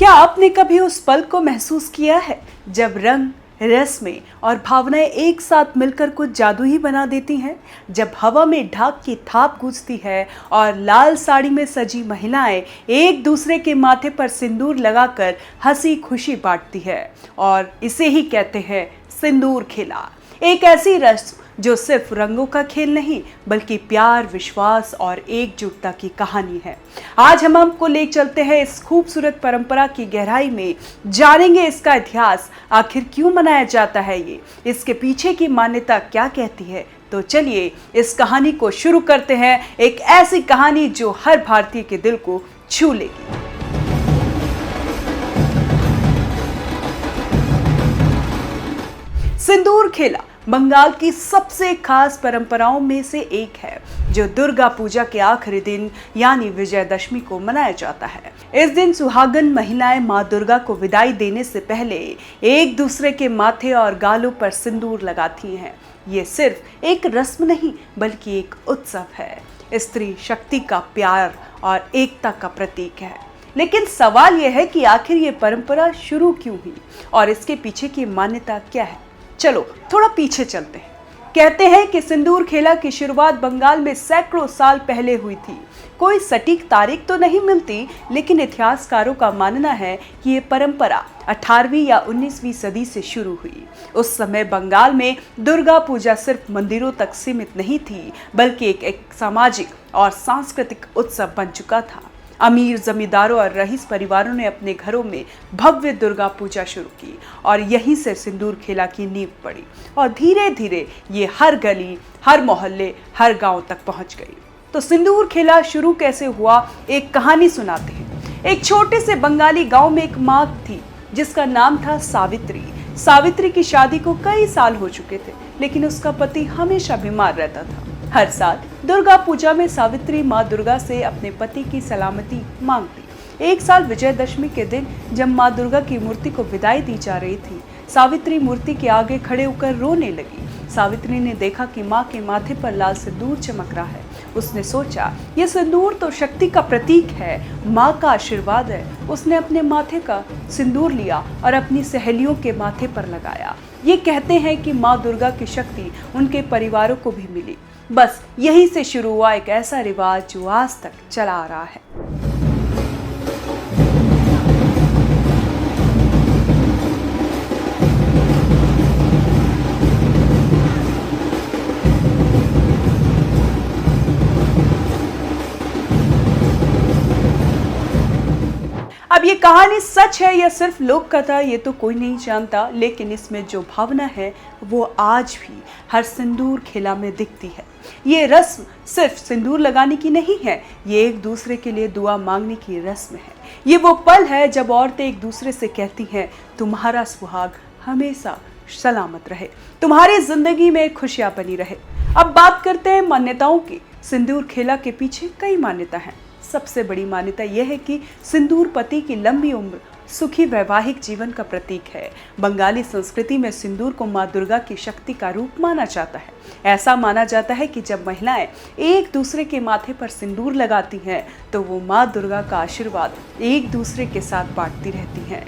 क्या आपने कभी उस पल को महसूस किया है जब रंग, रस्में और भावनाएं एक साथ मिलकर कुछ जादू ही बना देती हैं? जब हवा में ढाक की थाप गूंजती है और लाल साड़ी में सजी महिलाएं एक दूसरे के माथे पर सिंदूर लगाकर हंसी खुशी बांटती है, और इसे ही कहते हैं सिंदूर खेला। एक ऐसी रस्म जो सिर्फ रंगों का खेल नहीं बल्कि प्यार, विश्वास और एकजुटता की कहानी है। आज हम आपको ले चलते हैं इस खूबसूरत परंपरा की गहराई में, जानेंगे इसका इतिहास, आखिर क्यों मनाया जाता है ये, इसके पीछे की मान्यता क्या कहती है। तो चलिए इस कहानी को शुरू करते हैं, एक ऐसी कहानी जो हर भारतीय के दिल को छू लेगी। सिंदूर खेला बंगाल की सबसे खास परंपराओं में से एक है, जो दुर्गा पूजा के आखिरी दिन यानी विजयदशमी को मनाया जाता है। इस दिन सुहागन महिलाएं मां दुर्गा को विदाई देने से पहले एक दूसरे के माथे और गालों पर सिंदूर लगाती हैं। ये सिर्फ एक रस्म नहीं बल्कि एक उत्सव है, स्त्री शक्ति का प्यार और एकता का प्रतीक है। लेकिन सवाल यह है कि आखिर ये परंपरा शुरू क्यों हुई और इसके पीछे की मान्यता क्या है। चलो थोड़ा पीछे चलते हैं। कहते हैं कि सिंदूर खेला की शुरुआत बंगाल में सैकड़ों साल पहले हुई थी। कोई सटीक तारीख तो नहीं मिलती, लेकिन इतिहासकारों का मानना है कि ये परंपरा 18वीं या 19वीं सदी से शुरू हुई। उस समय बंगाल में दुर्गा पूजा सिर्फ मंदिरों तक सीमित नहीं थी, बल्कि एक सामाजिक और सांस्कृतिक उत्सव बन चुका था। अमीर जमींदारों और रईस परिवारों ने अपने घरों में भव्य दुर्गा पूजा शुरू की और यहीं से सिंदूर खेला की नींव पड़ी, और धीरे धीरे ये हर गली, हर मोहल्ले, हर गांव तक पहुंच गई। तो सिंदूर खेला शुरू कैसे हुआ, एक कहानी सुनाते हैं। एक छोटे से बंगाली गांव में एक माँ थी जिसका नाम था सावित्री। सावित्री की शादी को कई साल हो चुके थे, लेकिन उसका पति हमेशा बीमार रहता था। हर साल दुर्गा पूजा में सावित्री माँ दुर्गा से अपने पति की सलामती मांगती। एक साल विजयदशमी के दिन जब माँ दुर्गा की मूर्ति को विदाई दी जा रही थी, सावित्री मूर्ति के आगे खड़े होकर रोने लगी। सावित्री ने देखा कि माँ के माथे पर लाल सिंदूर चमक रहा है। उसने सोचा, यह सिंदूर तो शक्ति का प्रतीक है, माँ का आशीर्वाद है। उसने अपने माथे का सिंदूर लिया और अपनी सहेलियों के माथे पर लगाया। ये कहते हैं कि माँ दुर्गा की शक्ति उनके परिवारों को भी मिली। बस यहीं से शुरू हुआ एक ऐसा रिवाज जो आज तक चला आ रहा है। अब ये कहानी सच है या सिर्फ लोक कथा, ये तो कोई नहीं जानता, लेकिन इसमें जो भावना है वो आज भी हर सिंदूर खेला में दिखती है। ये रस्म सिर्फ सिंदूर लगाने की नहीं है, ये एक दूसरे के लिए दुआ मांगने की रस्म है। ये वो पल है जब औरतें एक दूसरे से कहती हैं, तुम्हारा सुहाग हमेशा सलामत रहे, तुम्हारी जिंदगी में खुशियां बनी रहे। अब बात करते हैं मान्यताओं की। सिंदूर खेला के पीछे कई मान्यता हैं। सबसे बड़ी मान्यता यह है कि सिंदूर पति की लंबी उम्र, सुखी वैवाहिक जीवन का प्रतीक है। बंगाली संस्कृति में सिंदूर को मां दुर्गा की शक्ति का रूप माना जाता है। ऐसा माना जाता है कि जब महिलाएं एक दूसरे के माथे पर सिंदूर लगाती हैं तो वो मां दुर्गा का आशीर्वाद एक दूसरे के साथ बांटती रहती हैं।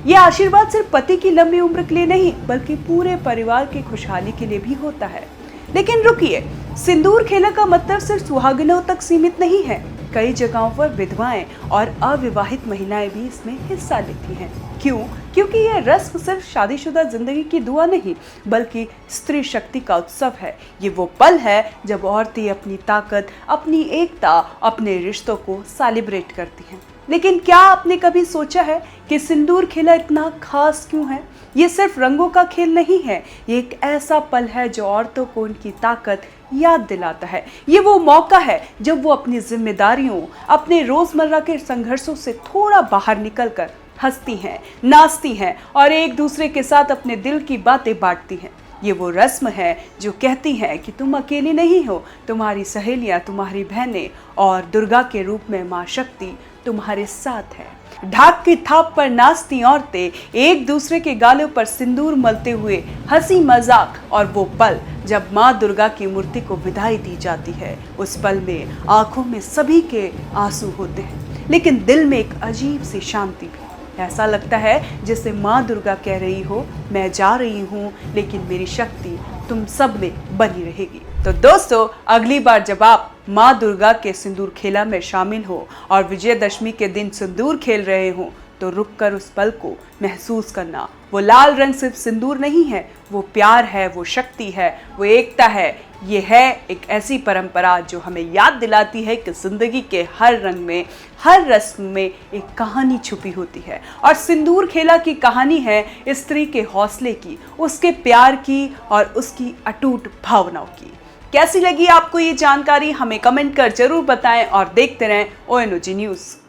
यह आशीर्वाद सिर्फ पति की लंबी उम्र के लिए नहीं बल्कि पूरे परिवार की खुशहाली के लिए भी होता है। लेकिन रुकिए, सिंदूर खेला का मतलब सिर्फ सुहागिनों तक सीमित नहीं है। कई जगहों पर विधवाएं और अविवाहित महिलाएं भी इसमें हिस्सा लेती हैं। क्यों? क्योंकि यह रस्म सिर्फ शादीशुदा जिंदगी की दुआ नहीं बल्कि स्त्री शक्ति का उत्सव है। ये वो पल है जब औरतें अपनी ताकत, अपनी एकता, अपने रिश्तों को सेलिब्रेट करती हैं। लेकिन क्या आपने कभी सोचा है कि सिंदूर खेला इतना खास क्यों है? ये सिर्फ रंगों का खेल नहीं है, ये एक ऐसा पल है जो औरतों को उनकी ताकत याद दिलाता है। ये वो मौका है जब वो अपनी जिम्मेदारियों, अपने रोजमर्रा के संघर्षों से थोड़ा बाहर निकलकर हंसती हैं, नाचती हैं और एक दूसरे के साथ अपने दिल की बातें बांटती हैं। ये वो रस्म है जो कहती है कि तुम अकेली नहीं हो, तुम्हारी सहेलियां, तुम्हारी बहनें और दुर्गा के रूप में मां शक्ति तुम्हारे साथ है। ढाक की थाप पर नाचती औरतें एक दूसरे के गालों पर सिंदूर मलते हुए हंसी मजाक, और वो पल जब मां दुर्गा की मूर्ति को विदाई दी जाती है, उस पल में आंखों में सभी के आंसू होते हैं, लेकिन दिल में एक अजीब सी शांति भी। ऐसा लगता है जैसे माँ दुर्गा कह रही हो, मैं जा रही हूँ लेकिन मेरी शक्ति तुम सब में बनी रहेगी। तो दोस्तों, अगली बार जब आप माँ दुर्गा के सिंदूर खेला में शामिल हो और विजयदशमी के दिन सिंदूर खेल रहे हो, तो रुककर उस पल को महसूस करना। वो लाल रंग सिर्फ सिंदूर नहीं है, वो प्यार है, वो शक्ति है, वो एकता है। ये है एक ऐसी परंपरा जो हमें याद दिलाती है कि जिंदगी के हर रंग में, हर रस्म में एक कहानी छुपी होती है। और सिंदूर खेला की कहानी है स्त्री के हौसले की, उसके प्यार की और उसकी अटूट भावनाओं की। कैसी लगी आपको ये जानकारी? हमें कमेंट कर जरूर बताएं और देखते रहें ONOG न्यूज़।